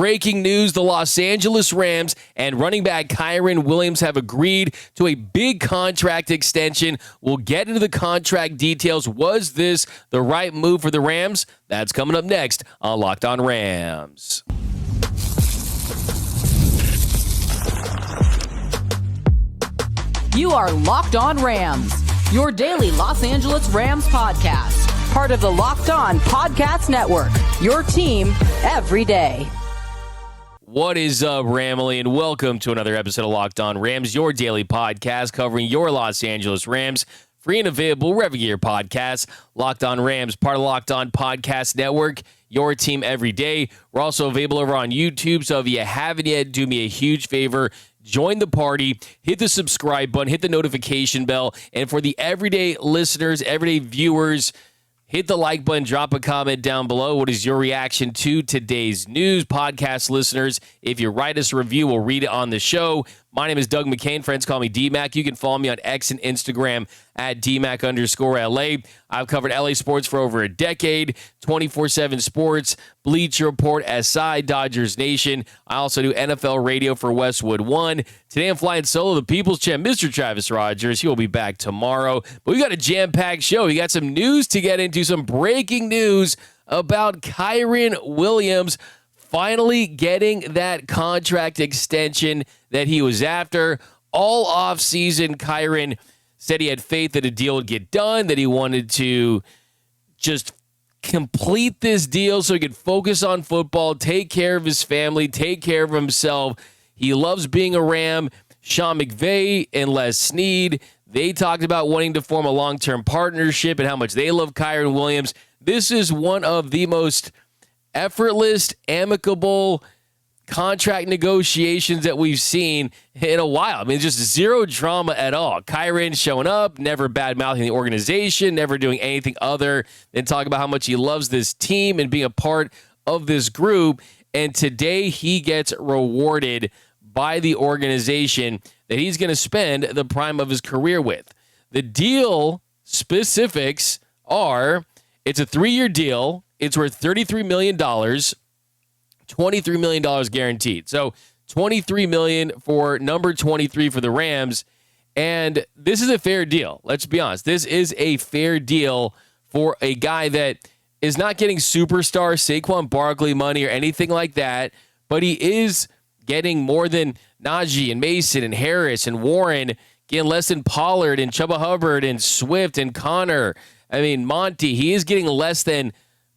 breaking news. The Los Angeles Rams and running back Kyren Williams have agreed to a big contract extension. We'll get into the contract details. Was this the right move for the Rams? That's coming up next on Locked On Rams. You are Locked On Rams, your daily Los Angeles Rams podcast. Part of the Locked On Podcast Network, your team every day. What is up, Ramily, and welcome to another episode of Locked On Rams, your daily podcast covering your Los Angeles Rams. Free and available wherever you get your podcasts. Locked On Rams, part of the Locked On Podcast Network, your team every day. We're also available over on YouTube, so if you haven't yet, do me a huge favor. Join the party, hit the subscribe button, hit the notification bell, and for the everyday listeners, everyday viewers, hit the like button, drop a comment down below. What is your reaction to today's news? Podcast listeners, if you write us a review, we'll read it on the show. My name is Doug McCain. Friends call me D-Mac. You can follow me on X and Instagram at DMac_LA. I've covered LA sports for over a decade, 24/7 sports, Bleacher Report, SI, Dodgers Nation. I also do NFL radio for Westwood One. Today I'm flying solo, the People's Champ, Mr. Travis Rogers. He will be back tomorrow. But we got a jam-packed show. We got some news to get into, some breaking news about Kyren Williams finally getting that contract extension that he was after. All offseason, Kyren said he had faith that a deal would get done, that he wanted to just complete this deal so he could focus on football, take care of his family, take care of himself. He loves being a Ram. Sean McVay and Les Snead, they talked about wanting to form a long-term partnership and how much they love Kyren Williams. This is one of the most effortless, amicable contract negotiations that we've seen in a while. I mean, just zero drama at all. Kyren showing up, never bad-mouthing the organization, never doing anything other than talking about how much he loves this team and being a part of this group. And today he gets rewarded by the organization that he's going to spend the prime of his career with. The deal specifics are, it's a 3-year deal. It's worth $33 million, $23 million guaranteed. So $23 million for number 23 for the Rams. And this is a fair deal. Let's be honest. This is a fair deal for a guy that is not getting superstar Saquon Barkley money or anything like that, but he is getting more than Najee and Mason and Harris and Warren, getting less than Pollard and Chuba Hubbard and Swift and Connor. I mean, Monty, he is getting less than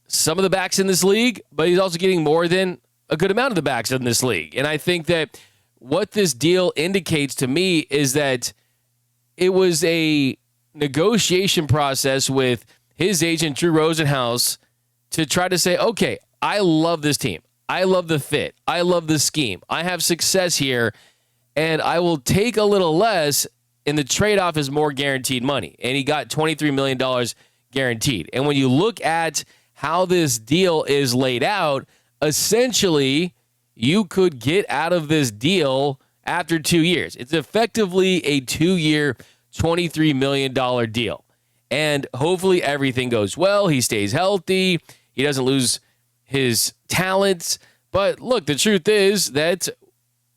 some of the backs in this league, but he's also getting more than a good amount of the backs in this league. And I think that what this deal indicates to me is that it was a negotiation process with his agent, Drew Rosenhaus, to try to say, okay, I love this team. I love the fit. I love the scheme. I have success here, and I will take a little less, and the trade-off is more guaranteed money. And he got $23 million guaranteed. And when you look at how this deal is laid out, essentially, you could get out of this deal after 2 years. It's effectively a 2-year, $23 million deal. And hopefully everything goes well. He stays healthy. He doesn't lose his talents. But look, the truth is that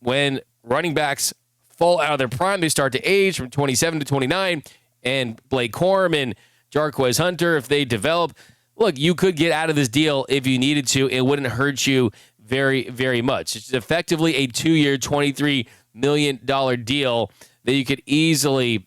when running backs fall out of their prime, they start to age from 27 to 29. And Blake Corum and Jarquez Hunter, if they develop, look, you could get out of this deal if you needed to. It wouldn't hurt you very, very much. It's effectively a 2-year, $23 million deal that you could easily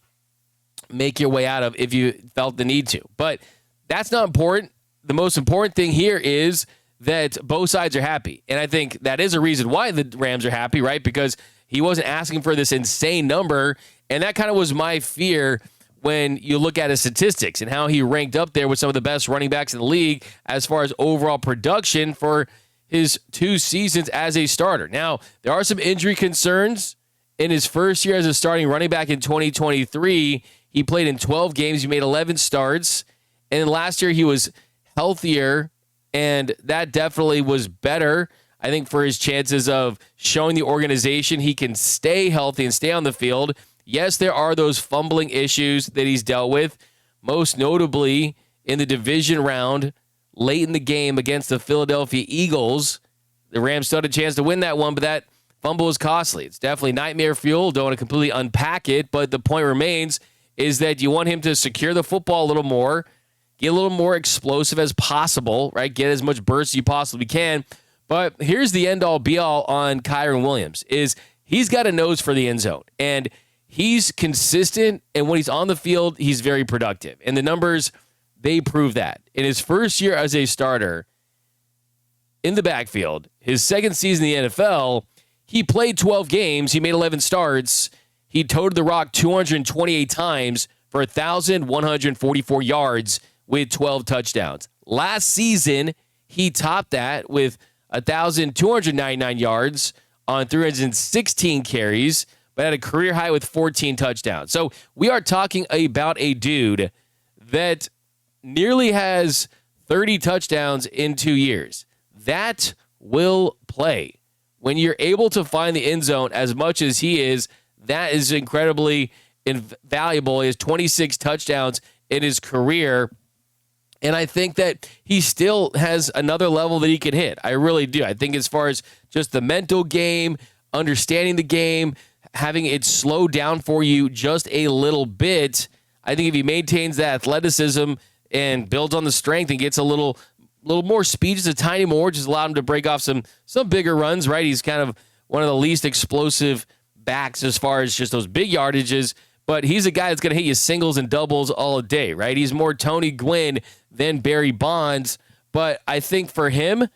make your way out of if you felt the need to. But that's not important. The most important thing here is that both sides are happy. And I think that is a reason why the Rams are happy, right? Because he wasn't asking for this insane number. And that kind of was my fear when you look at his statistics and how he ranked up there with some of the best running backs in the league as far as overall production for his 2 seasons as a starter. Now, there are some injury concerns in his first year as a starting running back in 2023. He played in 12 games. He made 11 starts. And then last year he was healthier, and that definitely was better, I think, for his chances of showing the organization he can stay healthy and stay on the field. Yes, there are those fumbling issues that he's dealt with, most notably in the division round late in the game against the Philadelphia Eagles. The Rams still had a chance to win that one, but that fumble was costly. It's definitely nightmare fuel. Don't want to completely unpack it, but the point remains is that you want him to secure the football a little more, get a little more explosive as possible, right? Get as much burst as you possibly can. But here's the end-all, be-all on Kyren Williams, is he's got a nose for the end zone, and he's consistent, and when he's on the field, he's very productive. And the numbers, they prove that. In his first year as a starter in the backfield, his second season in the NFL, he played 12 games. He made 11 starts. He toted the rock 228 times for 1,144 yards with 12 touchdowns. Last season, he topped that with 1,299 yards on 316 carries, but had a career high with 14 touchdowns. So we are talking about a dude that nearly has 30 touchdowns in 2 years. That will play. When you're able to find the end zone as much as he is, that is incredibly invaluable. He has 26 touchdowns in his career, and I think that he still has another level that he can hit. I really do. I think as far as just the mental game, understanding the game, having it slow down for you just a little bit, I think if he maintains that athleticism and builds on the strength and gets a little more speed, just a tiny more, just allow him to break off some bigger runs, right? He's kind of one of the least explosive backs as far as just those big yardages, but he's a guy that's going to hit you singles and doubles all day, right? He's more Tony Gwynn than Barry Bonds, but I think for him,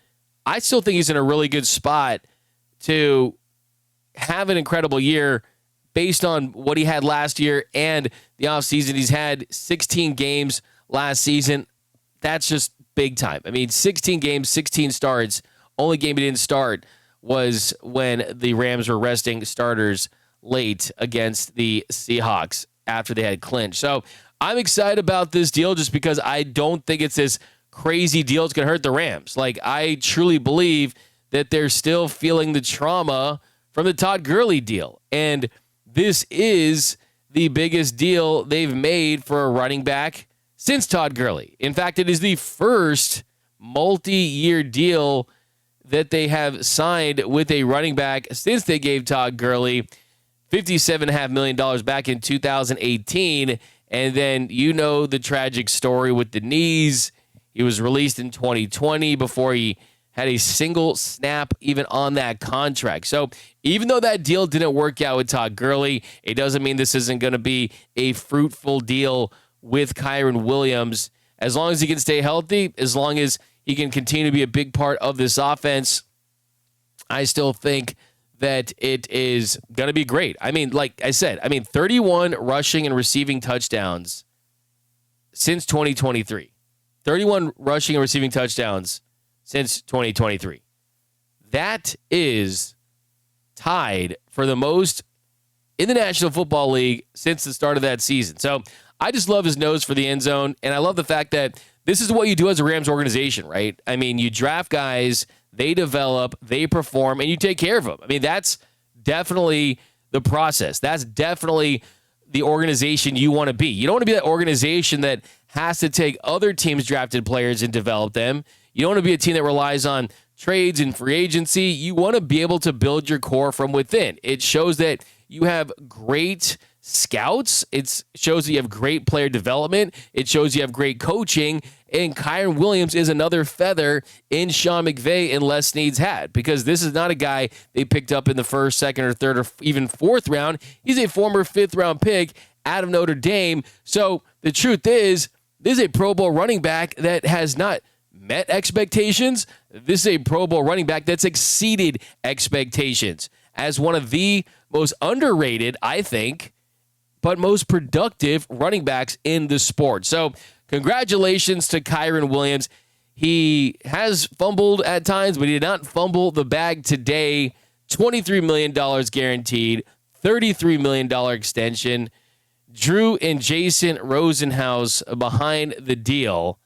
I still think he's in a really good spot to have an incredible year based on what he had last year and the offseason. He's had 16 games last season. That's just big time. I mean, 16 games, 16 starts. Only game he didn't start was when the Rams were resting starters late against the Seahawks after they had clinched. So I'm excited about this deal just because I don't think it's this crazy deal. It's going to hurt the Rams. Like, I truly believe that they're still feeling the trauma from the Todd Gurley deal. And this is the biggest deal they've made for a running back since Todd Gurley. In fact, it is the first multi-year deal that they have signed with a running back since they gave Todd Gurley $57.5 million back in 2018. And then you know the tragic story with the knees. He was released in 2020 before he had a single snap even on that contract. So even though that deal didn't work out with Todd Gurley, it doesn't mean this isn't going to be a fruitful deal with Kyren Williams. As long as he can stay healthy, as long as he can continue to be a big part of this offense, I still think that it is going to be great. I mean, like I said, 31 rushing and receiving touchdowns since 2023. 31 rushing and receiving touchdowns since 2023. That is tied for the most in the National Football League since the start of that season. So I just love his nose for the end zone, and I love the fact that this is what you do as a Rams organization, right? I mean, you draft guys, they develop, they perform, and you take care of them. I mean, that's definitely the process. That's definitely the organization you want to be. You don't want to be that organization that has to take other teams' drafted players and develop them. You don't want to be a team that relies on trades and free agency. You want to be able to build your core from within. It shows that you have great scouts. It shows that you have great player development. It shows you have great coaching. And Kyren Williams is another feather in Sean McVay and Les Snead's hat, because this is not a guy they picked up in the first, second, or third, or even fourth round. He's a former fifth-round pick out of Notre Dame. So the truth is, this is a Pro Bowl running back that has not met expectations. This is a Pro Bowl running back that's exceeded expectations as one of the most underrated, I think, but most productive running backs in the sport. So congratulations to Kyren Williams. He has fumbled at times, but he did not fumble the bag today. $23 million guaranteed, $33 million extension. Drew and Jason Rosenhaus behind the deal.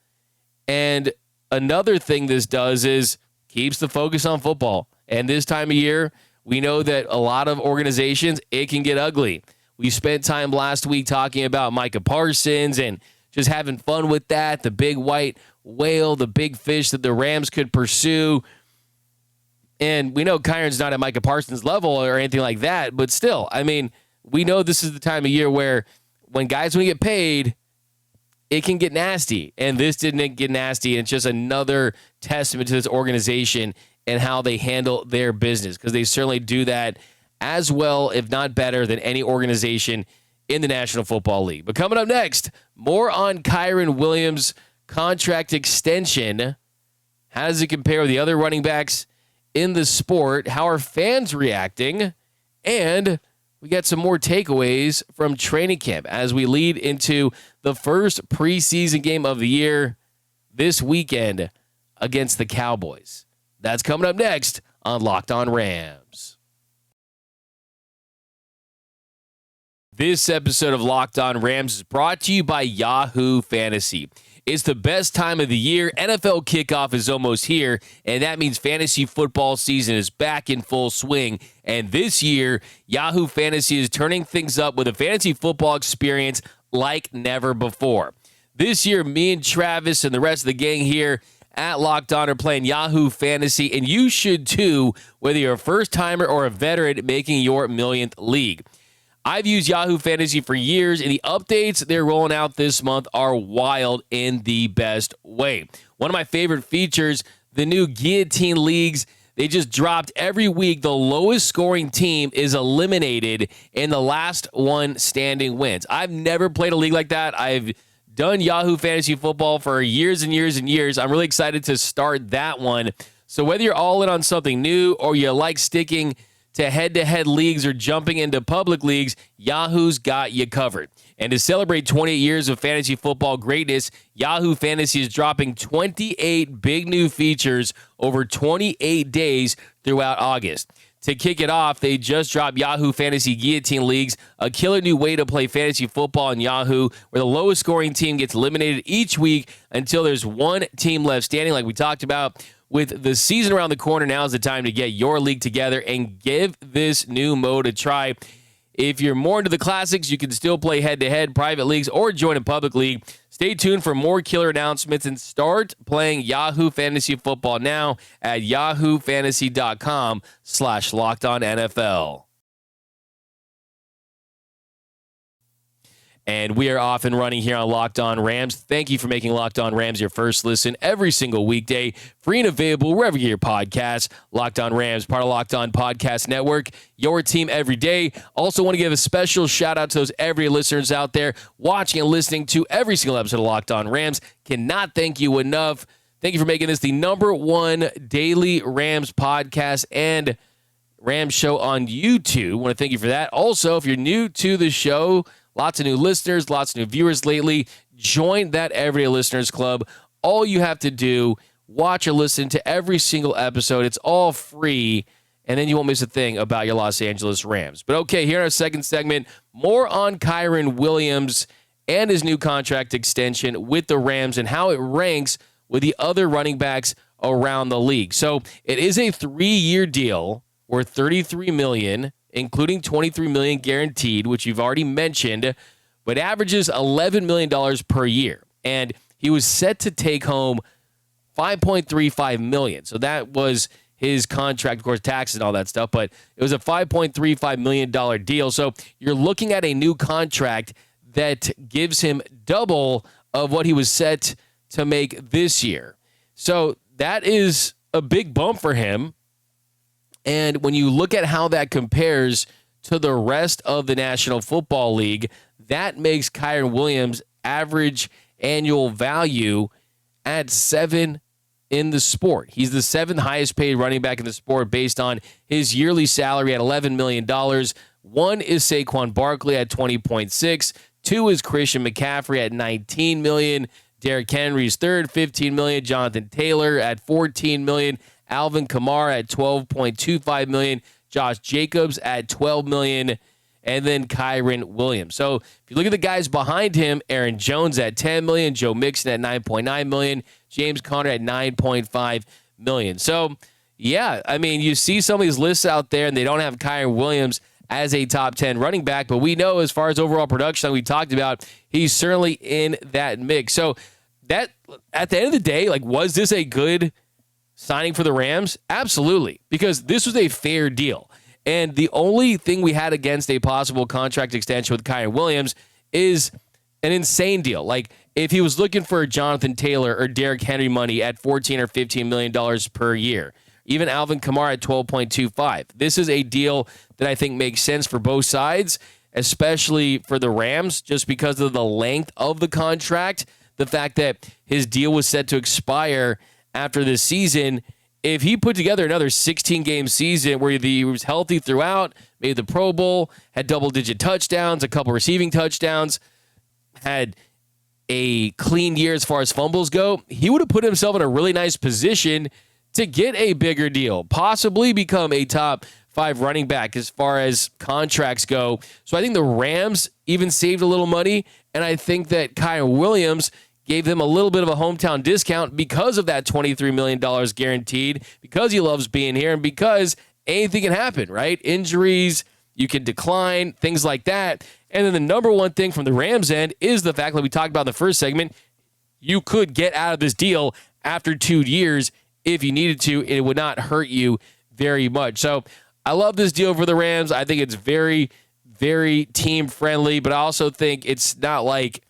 And another thing this does is keeps the focus on football. And this time of year, we know that a lot of organizations, it can get ugly. We spent time last week talking about Micah Parsons and just having fun with that, the big white whale, the big fish that the Rams could pursue. And we know Kyren's not at Micah Parsons' level or anything like that, but still, I mean, we know this is the time of year where when guys want to get paid, it can get nasty. And this didn't get nasty. And it's just another testament to this organization and how they handle their business, because they certainly do that as well, if not better, than any organization in the National Football League. But coming up next, more on Kyren Williams' contract extension. How does it compare with the other running backs in the sport? How are fans reacting? And we got some more takeaways from training camp as we lead into the first preseason game of the year this weekend against the Cowboys. That's coming up next on Locked On Rams. This episode of Locked On Rams is brought to you by Yahoo Fantasy. It's the best time of the year. NFL kickoff is almost here, and that means fantasy football season is back in full swing. And this year, Yahoo Fantasy is turning things up with a fantasy football experience like never before. This year, me and Travis and the rest of the gang here at Locked On are playing Yahoo Fantasy, and you should too, whether you're a first-timer or a veteran making your millionth league. I've used Yahoo Fantasy for years, and the updates they're rolling out this month are wild in the best way. One of my favorite features, the new Guillotine Leagues, they just dropped every week. The lowest scoring team is eliminated, and the last one standing wins. I've never played a league like that. I've done Yahoo Fantasy Football for years and years and years. I'm really excited to start that one. So whether you're all in on something new or you like sticking to head-to-head leagues or jumping into public leagues, Yahoo's got you covered. And to celebrate 28 years of fantasy football greatness, Yahoo Fantasy is dropping 28 big new features over 28 days throughout August. To kick it off, they just dropped Yahoo Fantasy Guillotine Leagues, a killer new way to play fantasy football in Yahoo, where the lowest scoring team gets eliminated each week until there's one team left standing, like we talked about. With the season around the corner, now is the time to get your league together and give this new mode a try. If you're more into the classics, you can still play head-to-head, private leagues, or join a public league. Stay tuned for more killer announcements and start playing Yahoo Fantasy Football now at yahoofantasy.com/LockedOnNFL. And we are off and running here on Locked On Rams. Thank you for making Locked On Rams your first listen every single weekday. Free and available wherever you get your podcasts. Locked On Rams, part of Locked On Podcast Network. Your team every day. Also want to give a special shout out to those every listeners out there watching and listening to every single episode of Locked On Rams. Cannot thank you enough. Thank you for making this the #1 daily Rams podcast and Rams show on YouTube. Want to thank you for that. Also, if you're new to the show, lots of new listeners, lots of new viewers lately. Join that Everyday Listeners Club. All you have to do, watch or listen to every single episode. It's all free, and then you won't miss a thing about your Los Angeles Rams. But okay, here in our second segment, more on Kyren Williams and his new contract extension with the Rams and how it ranks with the other running backs around the league. So it is a 3-year deal worth $33 million, including $23 million guaranteed, which you've already mentioned, but averages $11 million per year. And he was set to take home $5.35 million. So that was his contract, of course, taxes and all that stuff, but it was a $5.35 million deal. So you're looking at a new contract that gives him double of what he was set to make this year. So that is a big bump for him. And when you look at how that compares to the rest of the National Football League, that makes Kyren Williams' average annual value at 7 in the sport. He's the 7th highest paid running back in the sport based on his yearly salary at $11 million. 1 is Saquon Barkley at $20.6. 2 is Christian McCaffrey at $19 million. Derrick Henry's third, $15 million. Jonathan Taylor at $14 million. Alvin Kamara at $12.25 million. Josh Jacobs at $12 million. And then Kyren Williams. So if you look at the guys behind him, Aaron Jones at $10 million. Joe Mixon at $9.9 million. James Conner at $9.5 million. So, yeah, I mean, you see some of these lists out there, and they don't have Kyren Williams as a top 10 running back. But we know as far as overall production that we talked about, he's certainly in that mix. So that at the end of the day, like, was this a good signing for the Rams? Absolutely, because this was a fair deal. And the only thing we had against a possible contract extension with Kyren Williams is an insane deal. Like, if he was looking for Jonathan Taylor or Derrick Henry money at $14 or $15 million per year, even Alvin Kamara at 12.25. This is a deal that I think makes sense for both sides, especially for the Rams, just because of the length of the contract, the fact that his deal was set to expire after this season. If he put together another 16-game season where he was healthy throughout, made the Pro Bowl, had double-digit touchdowns, a couple receiving touchdowns, had a clean year as far as fumbles go, he would have put himself in a really nice position to get a bigger deal, possibly become a top 5 running back as far as contracts go. So I think the Rams even saved a little money, and I think that Kyren Williams gave them a little bit of a hometown discount because of that $23 million guaranteed, because he loves being here, and because anything can happen, right? Injuries, you can decline, things like that. And then the number one thing from the Rams end is the fact that we talked about in the first segment, you could get out of this deal after 2 years if you needed to, and it would not hurt you very much. So I love this deal for the Rams. I think it's very, very team-friendly, but I also think it's not like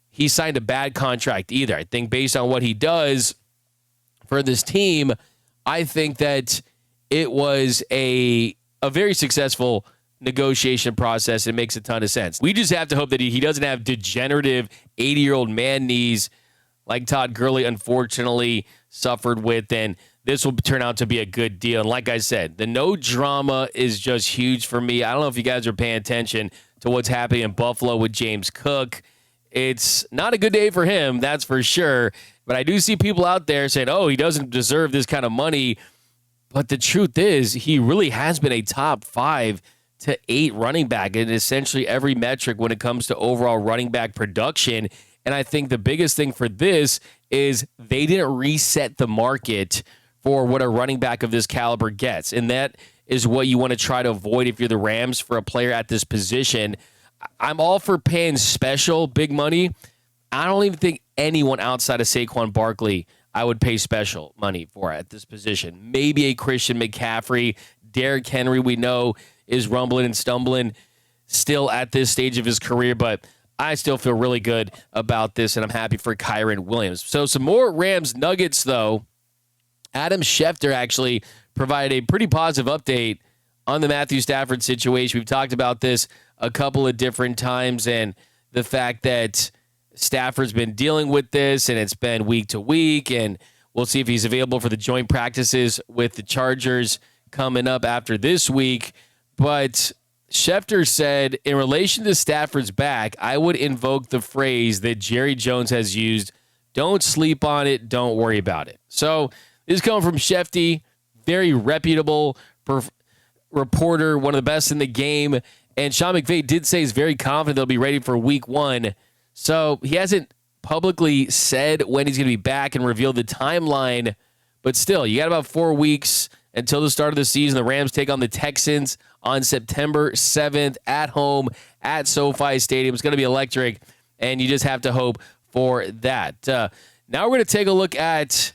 he signed a bad contract either. I think based on what he does for this team, I think that it was a very successful negotiation process. It makes a ton of sense. We just have to hope that he doesn't have degenerative 80-year-old man knees like Todd Gurley unfortunately suffered with, and this will turn out to be a good deal. And like I said, the no drama is just huge for me. I don't know if you guys are paying attention to what's happening in Buffalo with James Cook. It's not a good day for him, that's for sure. But I do see people out there saying, oh, he doesn't deserve this kind of money. But the truth is, he really has been a top 5 to 8 running back in essentially every metric when it comes to overall running back production. And I think the biggest thing for this is they didn't reset the market for what a running back of this caliber gets. And that is what you want to try to avoid if you're the Rams for a player at this position. I'm all for paying special big money. I don't even think anyone outside of Saquon Barkley I would pay special money for at this position. Maybe a Christian McCaffrey. Derrick Henry, we know, is rumbling and stumbling still at this stage of his career, but I still feel really good about this, and I'm happy for Kyren Williams. So some more Rams Nuggets, though. Adam Schefter actually provided a pretty positive update on the Matthew Stafford situation. We've talked about this a couple of different times, and the fact that Stafford's been dealing with this, and it's been week to week, and we'll see if he's available for the joint practices with the Chargers coming up after this week. But Schefter said, in relation to Stafford's back, I would invoke the phrase that Jerry Jones has used, don't sleep on it, don't worry about it. So this is coming from Shefty, very reputable reporter, one of the best in the game. And Sean McVay did say he's very confident they'll be ready for week 1. So he hasn't publicly said when he's going to be back and revealed the timeline. But still, you got about 4 weeks until the start of the season. The Rams take on the Texans on September 7th at home at SoFi Stadium. It's going to be electric, and you just have to hope for that. Now we're going to take a look at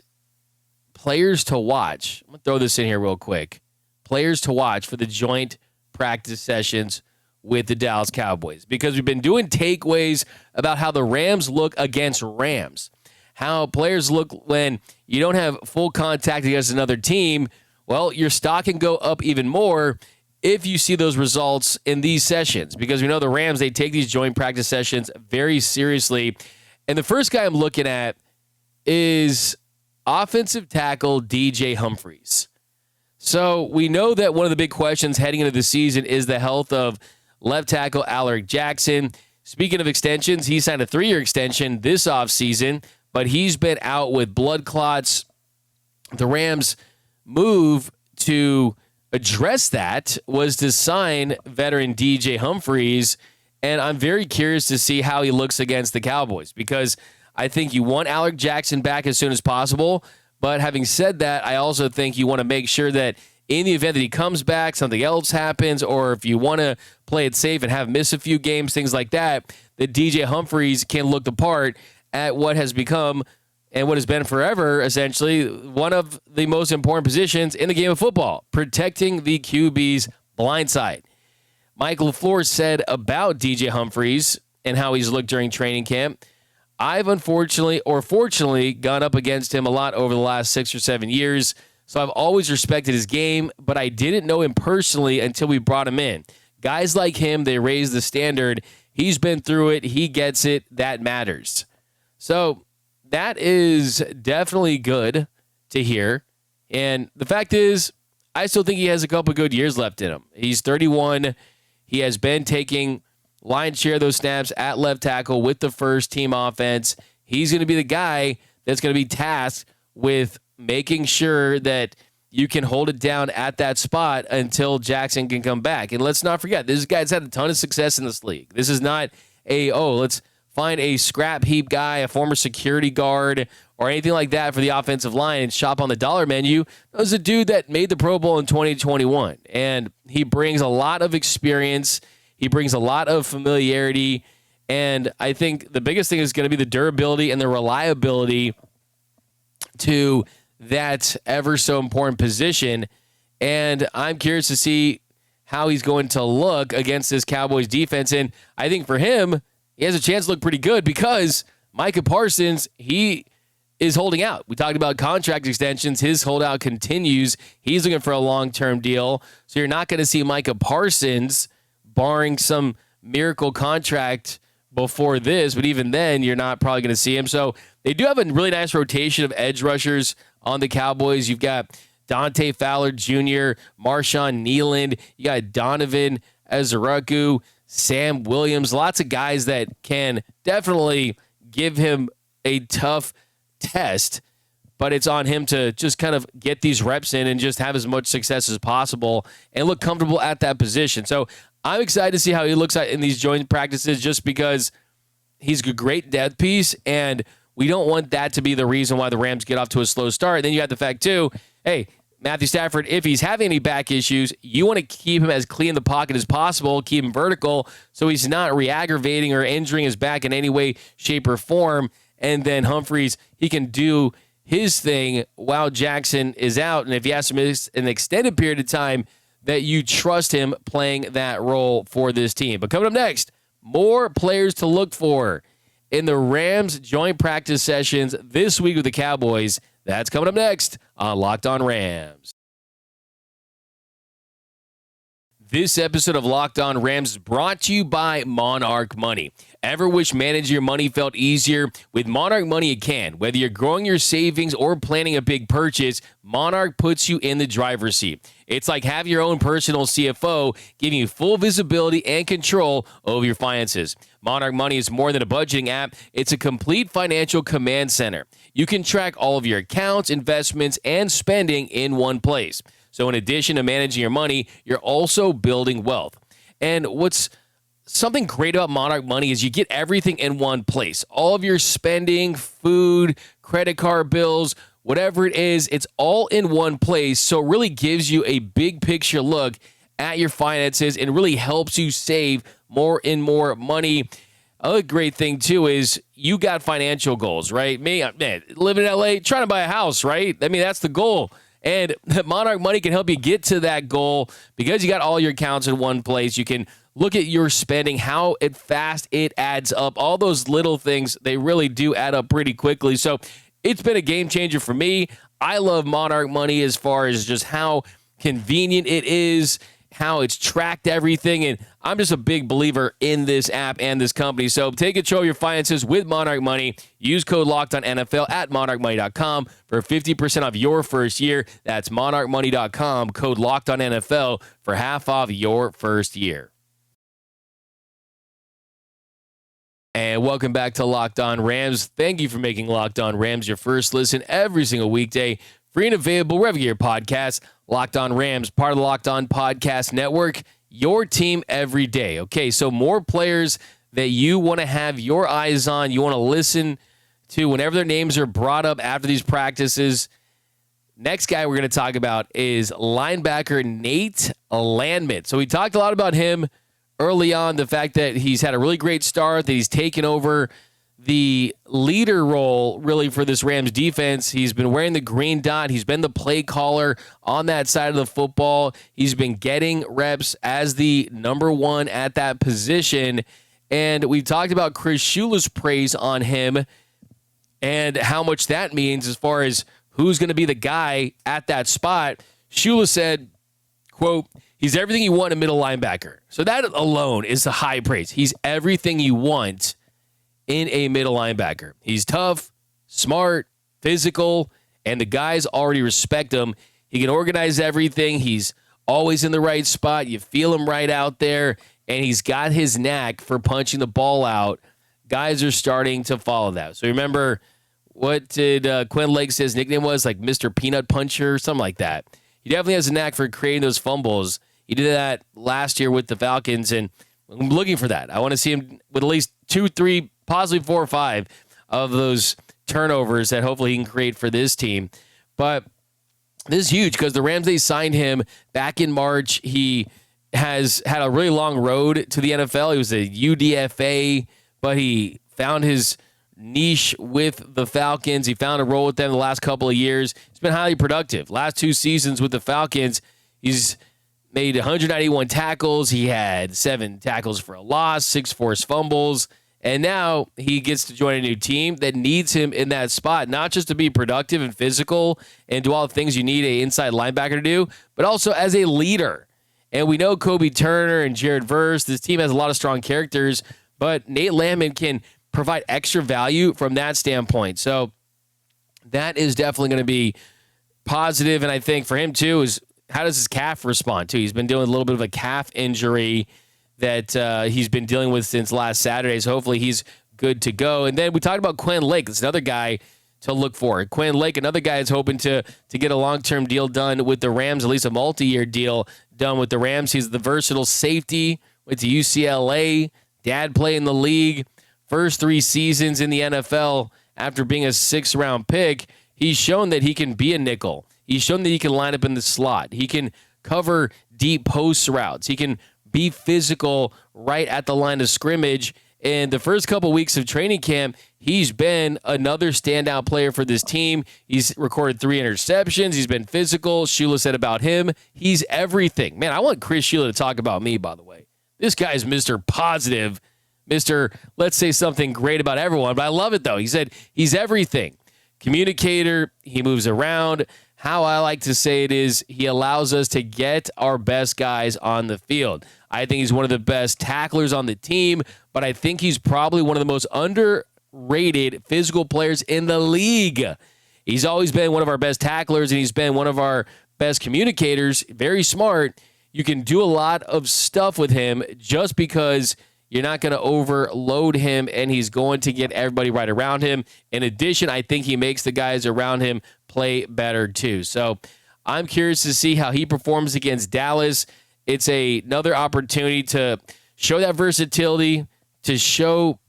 players to watch. I'm going to throw this in here real quick. Players to watch for the joint practice sessions with the Dallas Cowboys, because we've been doing takeaways about how the Rams look against Rams, how players look when you don't have full contact against another team. Well, your stock can go up even more if you see those results in these sessions, because we know the Rams, they take these joint practice sessions very seriously. And the first guy I'm looking at is offensive tackle DJ Humphries. So we know that one of the big questions heading into the season is the health of left tackle Alaric Jackson. Speaking of extensions, he signed a 3-year extension this offseason, but he's been out with blood clots. The Rams' move to address that was to sign veteran DJ Humphries, and I'm very curious to see how he looks against the Cowboys, because I think you want Alaric Jackson back as soon as possible. But having said that, I also think you want to make sure that in the event that he comes back, something else happens, or if you want to play it safe and have miss a few games, things like that, that DJ Humphries can look the part at what has become and what has been forever, essentially, one of the most important positions in the game of football, protecting the QB's blind side. Mike LaFleur said about DJ Humphries and how he's looked during training camp, I've unfortunately or fortunately gone up against him a lot over the last 6 or 7 years, so I've always respected his game, but I didn't know him personally until we brought him in. Guys like him, they raise the standard. He's been through it. He gets it. That matters. So that is definitely good to hear. And the fact is, I still think he has a couple good years left in him. He's 31. He has been taking lion's share of those snaps at left tackle with the first team offense. He's going to be the guy that's going to be tasked with making sure that you can hold it down at that spot until Jackson can come back. And let's not forget, this guy's had a ton of success in this league. This is not let's find a scrap heap guy, a former security guard, or anything like that for the offensive line and shop on the dollar menu. That was a dude that made the Pro Bowl in 2021, and he brings a lot of experience. He brings a lot of familiarity, and I think the biggest thing is going to be the durability and the reliability to that ever so important position, and I'm curious to see how he's going to look against this Cowboys defense, and I think for him, he has a chance to look pretty good because Micah Parsons, he is holding out. We talked about contract extensions. His holdout continues. He's looking for a long-term deal. So you're not going to see Micah Parsons, barring some miracle contract before this, but even then, you're not probably going to see him. So they do have a really nice rotation of edge rushers on the Cowboys. You've got Dante Fowler Jr., Marshawn Nealand. You got Donovan Ezeraku, Sam Williams, lots of guys that can definitely give him a tough test, but it's on him to just kind of get these reps in and just have as much success as possible and look comfortable at that position. So I'm excited to see how he looks in these joint practices just because he's a great depth piece, and we don't want that to be the reason why the Rams get off to a slow start. And then you have the fact, too, hey, Matthew Stafford, if he's having any back issues, you want to keep him as clean in the pocket as possible, keep him vertical so he's not re-aggravating or injuring his back in any way, shape, or form. And then Humphries, he can do his thing while Jackson is out. And if he has to miss an extended period of time, that you trust him playing that role for this team. But coming up next, more players to look for in the Rams joint practice sessions this week with the Cowboys. That's coming up next on Locked On Rams. This episode of Locked On Rams is brought to you by Monarch Money. Ever wish managing your money felt easier? With Monarch Money, it can. Whether you're growing your savings or planning a big purchase, Monarch puts you in the driver's seat. It's like having your own personal CFO, giving you full visibility and control over your finances. Monarch Money is more than a budgeting app. It's a complete financial command center. You can track all of your accounts, investments, and spending in one place. So in addition to managing your money, you're also building wealth. And what's something great about Monarch Money is you get everything in one place. All of your spending, food, credit card bills, whatever it is, it's all in one place. So it really gives you a big picture look at your finances and really helps you save more and more money. Another great thing, too, is you got financial goals, right? Man, living in LA, trying to buy a house, right? I mean, that's the goal. And Monarch Money can help you get to that goal because you got all your accounts in one place. You can look at your spending, how fast it adds up. All those little things, they really do add up pretty quickly. So it's been a game changer for me. I love Monarch Money as far as just how convenient it is, how it's tracked everything, and I'm just a big believer in this app and this company. So take control of your finances with Monarch Money. Use code LOCKEDONNFL at monarchmoney.com for 50% off your first year. That's monarchmoney.com, code LOCKEDONNFL for half off your first year. And welcome back to Locked On Rams. Thank you for making Locked On Rams your first listen every single weekday. Free and available wherever you get your podcasts. Locked On Rams, part of the Locked On Podcast Network, your team every day. Okay, so more players that you want to have your eyes on, you want to listen to whenever their names are brought up after these practices. Next guy we're going to talk about is linebacker Nate Lammond. So we talked a lot about him early on, the fact that he's had a really great start, that he's taken over the leader role really for this Rams defense. He's been wearing the green dot. He's been the play caller on that side of the football. He's been getting reps as the number one at that position. And we've talked about Chris Shula's praise on him and how much that means as far as who's going to be the guy at that spot. Shula said, quote, "He's everything you want in a middle linebacker." So that alone is a high praise. He's everything you want in a middle linebacker. He's tough, smart, physical, and the guys already respect him. He can organize everything. He's always in the right spot. You feel him right out there, and he's got his knack for punching the ball out. Guys are starting to follow that. So remember, what did Quinn Lake say his nickname was? Like Mr. Peanut Puncher or something like that. He definitely has a knack for creating those fumbles. He did that last year with the Falcons, and I'm looking for that. I want to see him with at least 2, 3, possibly 4 or 5 of those turnovers that hopefully he can create for this team. But this is huge because the Rams, they signed him back in March. He has had a really long road to the NFL. He was a UDFA, but he found his niche with the Falcons. He found a role with them the last couple of years. He's been highly productive. Last 2 seasons with the Falcons, he's made 191 tackles. He had 7 tackles for a loss, 6 forced fumbles. And now he gets to join a new team that needs him in that spot, not just to be productive and physical and do all the things you need an inside linebacker to do, but also as a leader. And we know Kobe Turner and Jared Verse. This team has a lot of strong characters, but Nate Lammond can provide extra value from that standpoint. So that is definitely going to be positive. And I think for him, too, is how does his calf respond, too? He's been dealing with a little bit of a calf injury that he's been dealing with since last Saturday. So hopefully he's good to go. And then we talked about Quinn Lake. That's another guy to look for. Quinn Lake, another guy is hoping to get a long-term deal done with the Rams, at least a multi-year deal done with the Rams. He's the versatile safety, went to UCLA, dad played in the league, first 3 seasons in the NFL after being a 6th-round pick. He's shown that he can be a nickel. He's shown that he can line up in the slot. He can cover deep post routes. He can be physical right at the line of scrimmage. And the first couple weeks of training camp, he's been another standout player for this team. He's recorded 3 interceptions. He's been physical. Shula said about him, he's everything. Man, I want Chris Shula to talk about me, by the way. This guy's Mr. Positive, Mr. Let's say something great about everyone. But I love it, though. He said he's everything. Communicator, he moves around. How I like to say it is he allows us to get our best guys on the field. I think he's one of the best tacklers on the team, but I think he's probably one of the most underrated physical players in the league. He's always been one of our best tacklers, and he's been one of our best communicators. Very smart. You can do a lot of stuff with him just because you're not going to overload him, and he's going to get everybody right around him. In addition, I think he makes the guys around him play better too. So I'm curious to see how he performs against Dallas. It's another opportunity to show that versatility, to show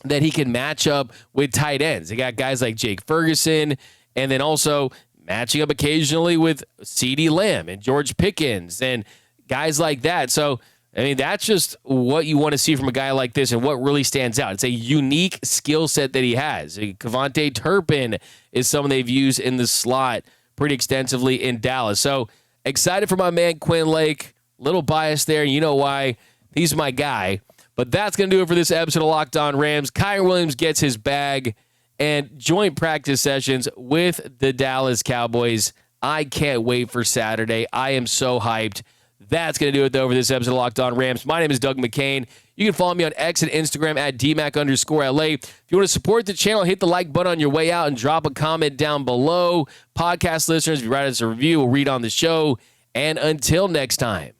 that he can match up with tight ends. They got guys like Jake Ferguson, and then also matching up occasionally with CeeDee Lamb and George Pickens and guys like that. So, I mean, that's just what you want to see from a guy like this and what really stands out. It's a unique skill set that he has. Kevontae Turpin is someone they've used in the slot pretty extensively in Dallas. So excited for my man Quinn Lake. Little biased there. You know why. He's my guy. But that's going to do it for this episode of Locked On Rams. Kyren Williams gets his bag and joint practice sessions with the Dallas Cowboys. I can't wait for Saturday. I am so hyped. That's going to do it, though, for this episode of Locked On Rams. My name is Doug McCain. You can follow me on X and Instagram at DMAC_LA. If you want to support the channel, hit the like button on your way out and drop a comment down below. Podcast listeners, if you write us a review, we'll read on the show. And until next time,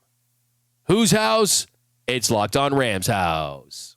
whose house? It's Locked On Rams house.